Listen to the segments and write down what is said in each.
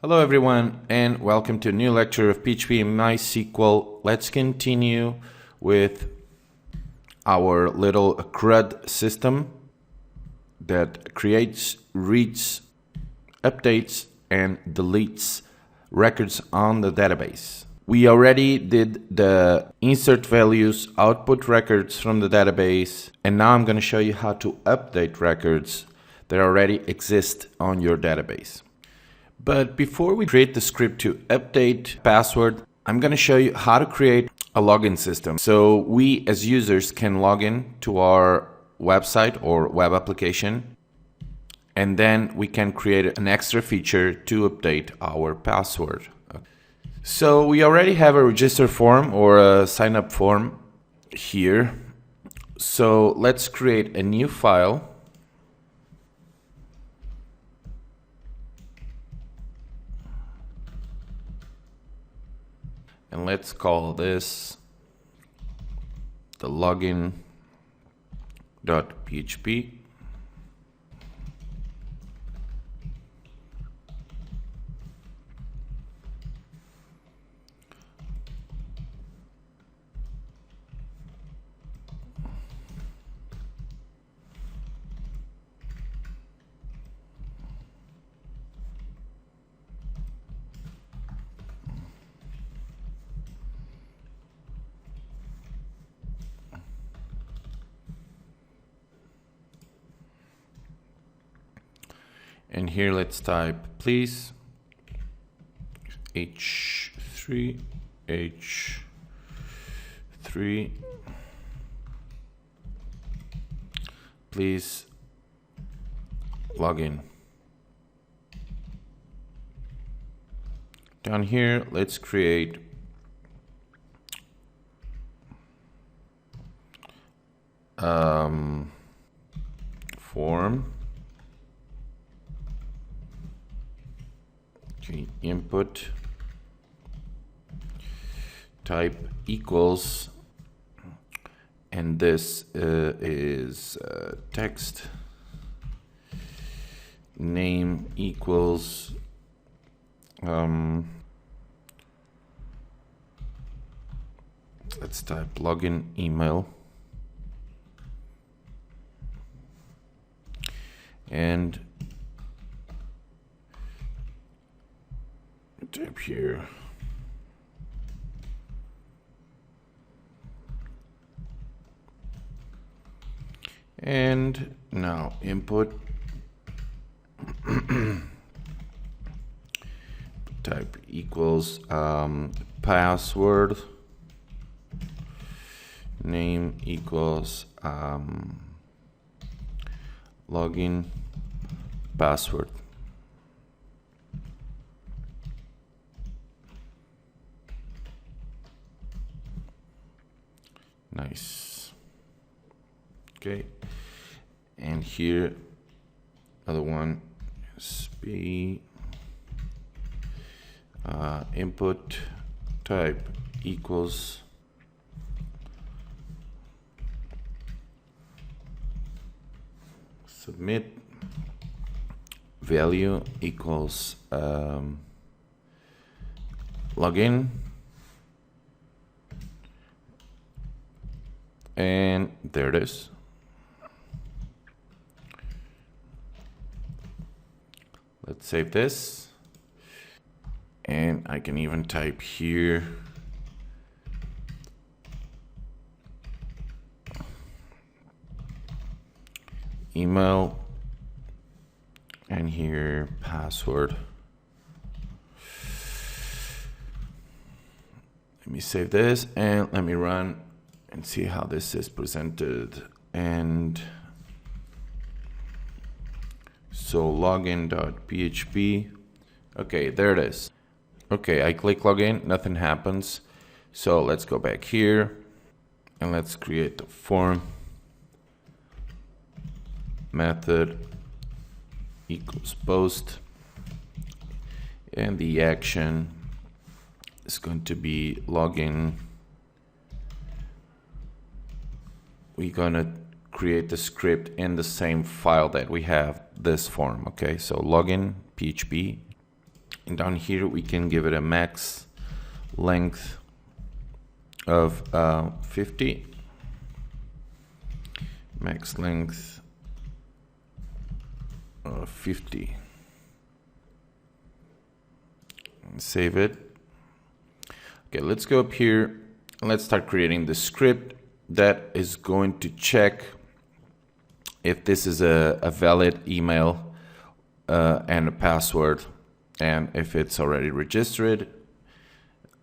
Hello everyone and welcome to a new lecture of PHP and MySQL. Let's continue with our little CRUD system that creates, reads, updates and deletes records on the database. We already did the insert values, output records from the database, and now I'm going to show you how to update records that already exist on your database. But before we create the script to update password, I'm going to show you how to create a login system. So we as users can log in to our website or web application, and then we can create an extra feature to update our password. So we already have a register form or a sign up form here. So let's create a new file. And let's call this the login.php. And here let's type please h3 please login. Down here let's create form. Input type equals, and this is text. Name equals let's type login email, and type here and now input type equals password, name equals login password. Nice. Okay, and here other one is b input type equals submit, value equals login, and there it is. Let's save this, and I can even type here email and here password. Let me save this and let me run and see how this is presented. And so login.php, okay, there it is. Okay, I click login, nothing happens. So let's go back here and let's create the form. Method equals post, and the action is going to be login. We're gonna create the script in the same file that we have this form. Okay, so login PHP And down here we can give it a max length of 50. Max length of 50. And save it. Okay, let's go up here and let's start creating the script that is going to check if this is a valid email and a password, and if it's already registered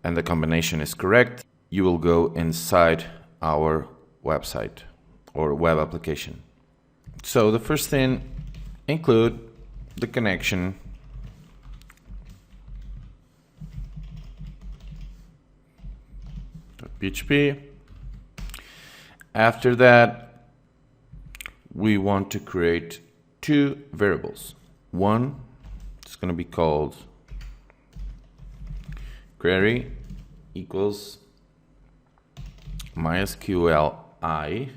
and the combination is correct, you will go inside our website or web application. So the first thing, include the connection .php. After that, we want to create two variables. One is going to be called query equals MySQLi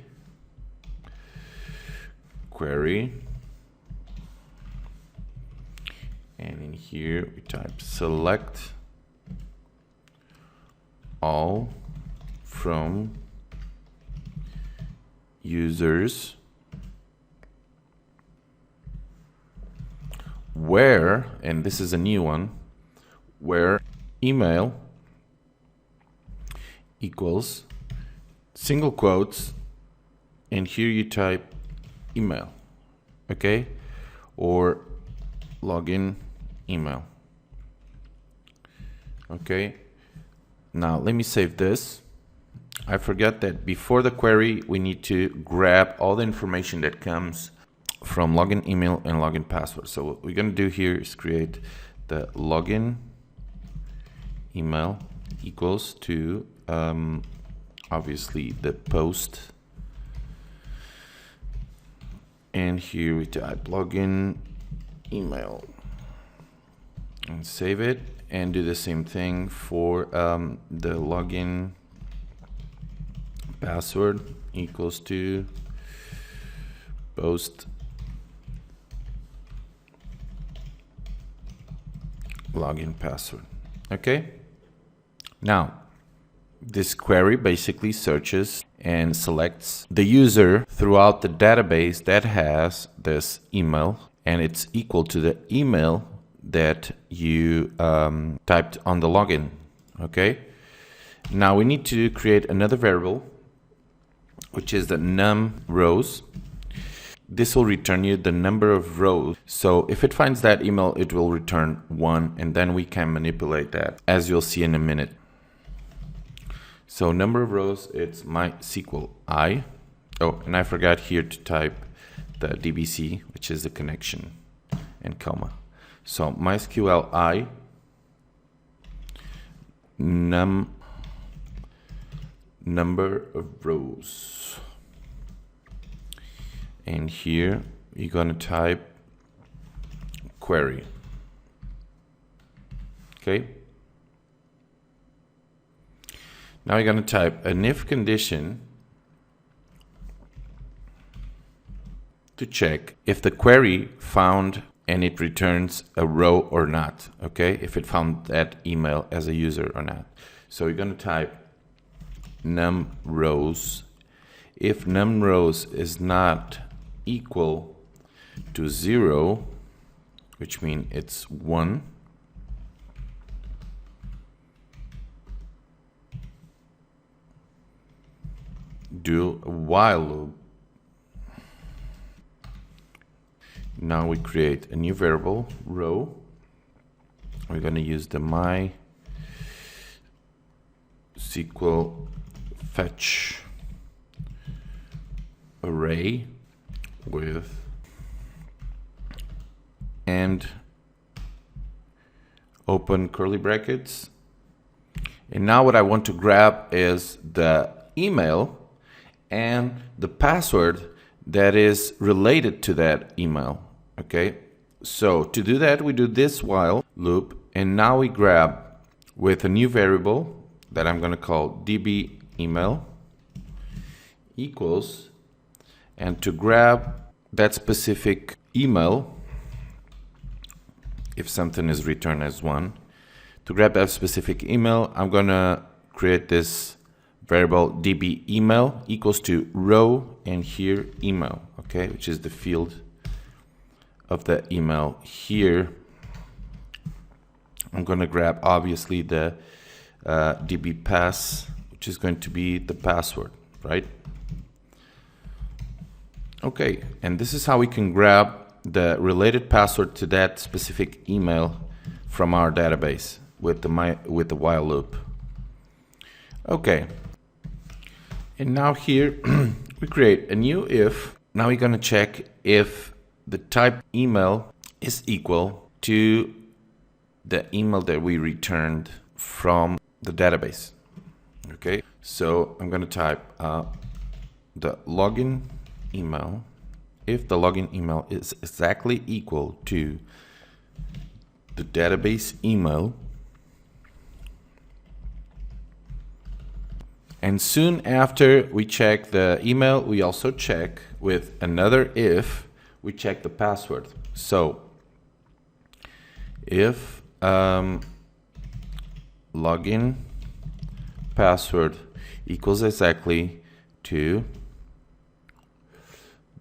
query, and in here we type select all from users where, and this is a new one, where email equals single quotes, and here you type email, okay, or login email. Okay, now let me save this. I forgot that before the query we need to grab all the information that comes from login email and login password. So what we're going to do here is create the login email equals to obviously the post, and here we type login email and save it, and do the same thing for the login password equals to post login password. Okay, now this query basically searches and selects the user throughout the database that has this email, and it's equal to the email that you typed on the login. Okay, now we need to create another variable, which is the num rows. This will return you the number of rows. So if it finds that email, it will return 1, and then we can manipulate that, as you'll see in a minute. So number of rows, it's MySQLi. Oh, and I forgot here to type the DBC, which is the connection, and comma. So MySQLi number of rows, and here you're going to type query. Okay, now you're going to type an if condition to check if the query found and it returns a row or not. Okay, if it found that email as a user or not. So you're going to type num rows. If num rows is not equal to 0, which means it's 1, do a while loop. Now we create a new variable, row. We're going to use the MySQL fetch array with and open curly brackets. And now what I want to grab is the email and the password that is related to that email. Okay, so to do that we do this while loop, and now we grab with a new variable that I'm going to call db email equals, and to grab that specific email if something is returned as 1. To grab a specific email, I'm gonna create this variable db email equals to row and here email, okay, which is the field of the email. Here I'm gonna grab obviously the db pass, which is going to be the password, right? Okay, and this is how we can grab the related password to that specific email from our database with the while loop. Okay, and now here we create a new if. Now we're gonna check if the type email is equal to the email that we returned from the database. Okay, so I'm gonna type the login email. If the login email is exactly equal to the database email, and soon after we check the email, we also check with another if, we check the password. So if login password equals exactly to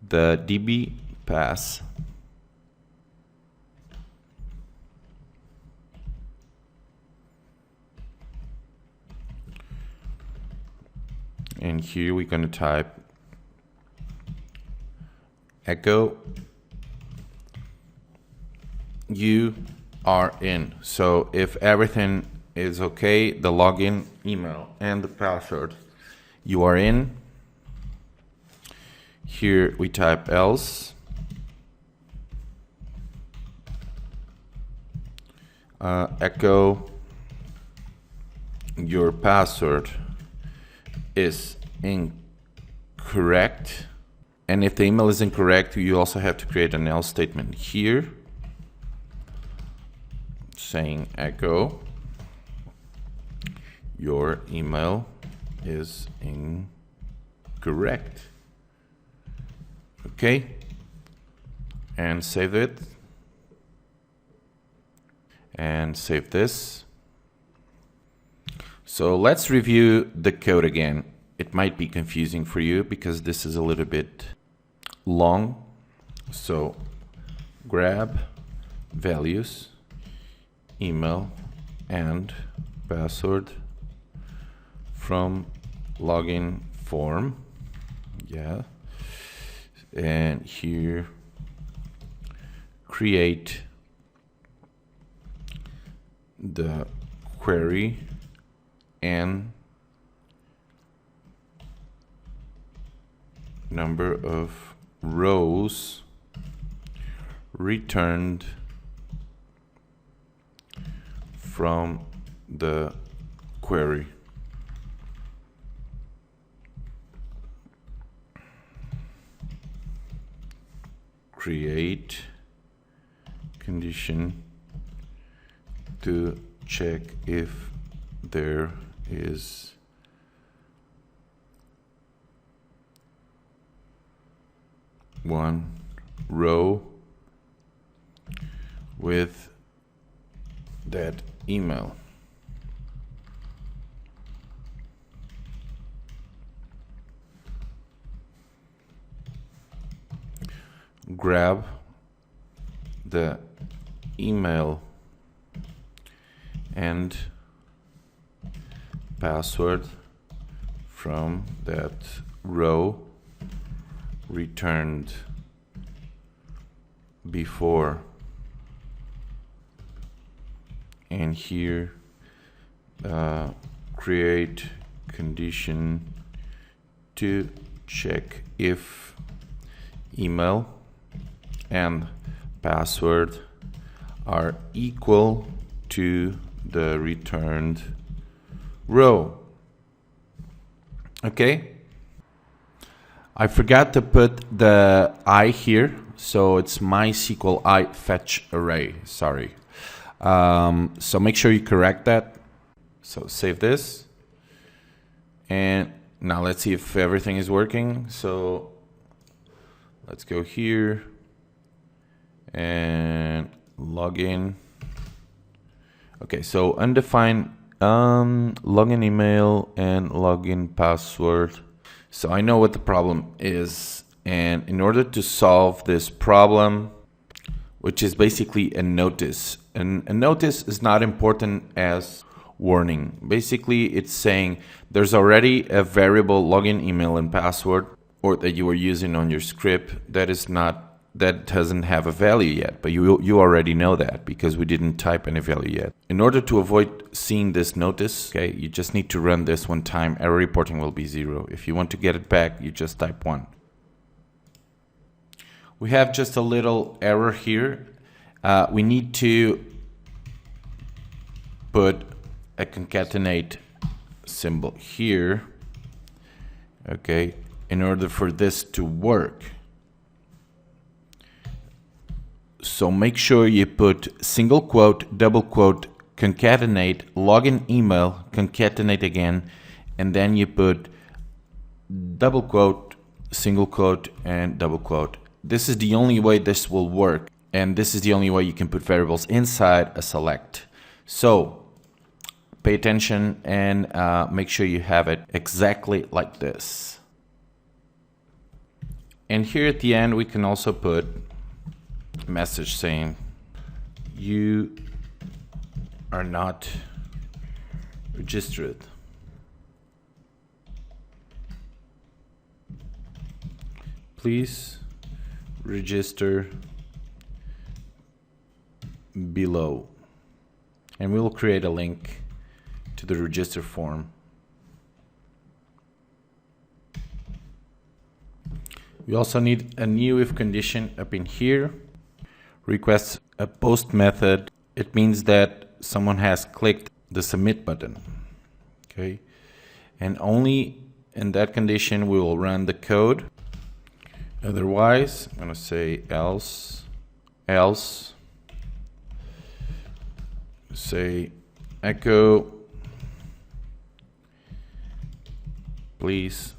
the db pass and here we're going to type echo you are in. So if everything is okay, the login email and the password, you are in. Here we type else echo your password is incorrect, and if the email is incorrect, you also have to create an else statement here saying echo your email is incorrect. Okay, and save it and save this. So let's review the code again. It might be confusing for you because this is a little bit long. So grab values, email and password from login form, yeah, and here create the query and number of rows returned from the query. Create condition to check if there is one row with that email. Grab the email and password from that row returned before, and here create condition to check if email and password are equal to the returned row. Okay, I forgot to put the I here, so it's MySQL I fetch array, sorry. So make sure you correct that. So save this, and now let's see if everything is working. So let's go here and login. Okay, so undefined login email and login password. So I know what the problem is, and in order to solve this problem, which is basically a notice, and a notice is not important as warning. Basically, it's saying there's already a variable login email and password, or that you were using on your script that doesn't have a value yet, but you already know that because we didn't type any value yet. In order to avoid seeing this notice, okay, you just need to run this one time. Error reporting will be 0. If you want to get it back, you just type 1. We have just a little error here. We need to put a concatenate symbol here, okay, in order for this to work. So make sure you put single quote, double quote, concatenate, login email, concatenate again, and then you put double quote, single quote, and double quote. This is the only way this will work, and this is the only way you can put variables inside a select. So pay attention and make sure you have it exactly like this. And here at the end, we can also put a message saying you are not registered. Please register below. And we will create a link to the register form. We also need a new if condition up in here. Requests a post method. It means that someone has clicked the submit button. Okay. And only in that condition we will run the code. Otherwise, I'm going to say else, say echo, please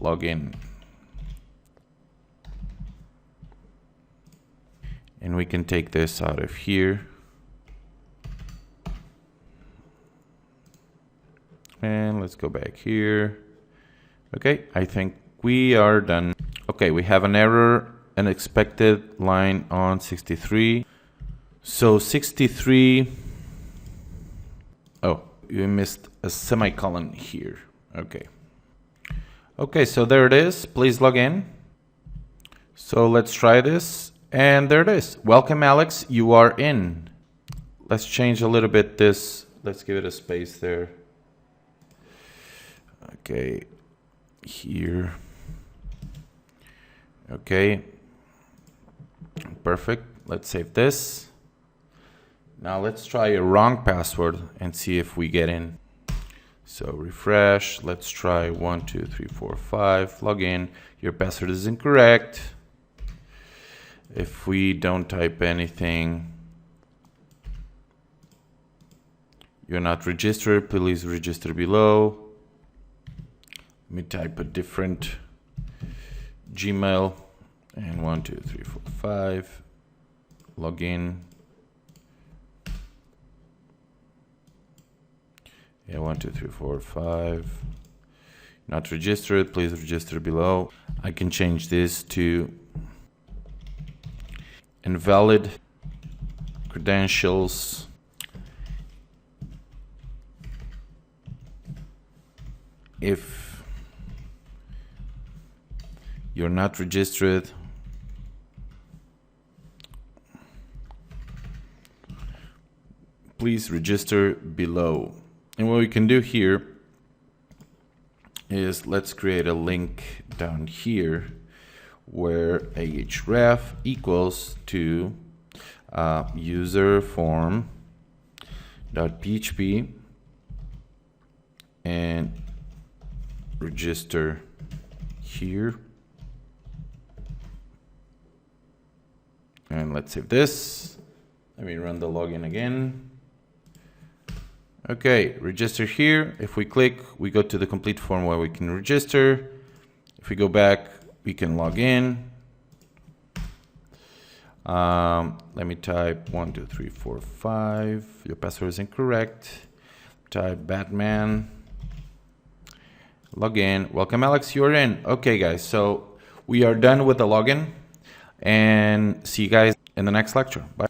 log in. And we can take this out of here. And let's go back here. Okay, I think we are done. Okay, we have an error, unexpected line on 63. So 63, oh, you missed a semicolon here. Okay. Okay, so there it is. Please log in. So let's try this. And there it is. Welcome, Alex. You are in. Let's change a little bit this. Let's give it a space there. Okay. Here. Okay. Perfect. Let's save this. Now let's try a wrong password and see if we get in. So refresh. Let's try 1, 2, 3, 4, 5. Log in. Your password is incorrect. If we don't type anything, you're not registered, please register below. Let me type a different Gmail and 1, 2, 3, 4, 5. Log in. Yeah, 1, 2, 3, 4, 5. Not registered, please register below. I can change this to invalid credentials. If you're not registered, please register below. And what we can do here is let's create a link down here where ahref equals to user form .php and register here. And let's save this. Let me run the login again. Okay, register here. If we click, we go to the complete form where we can register. If we go back, we can log in. Let me type 1, 2, 3, 4, 5. Your password is incorrect. Type Batman. Login. Welcome, Alex. You're in. Okay, guys. So we are done with the login, and see you guys in the next lecture. Bye.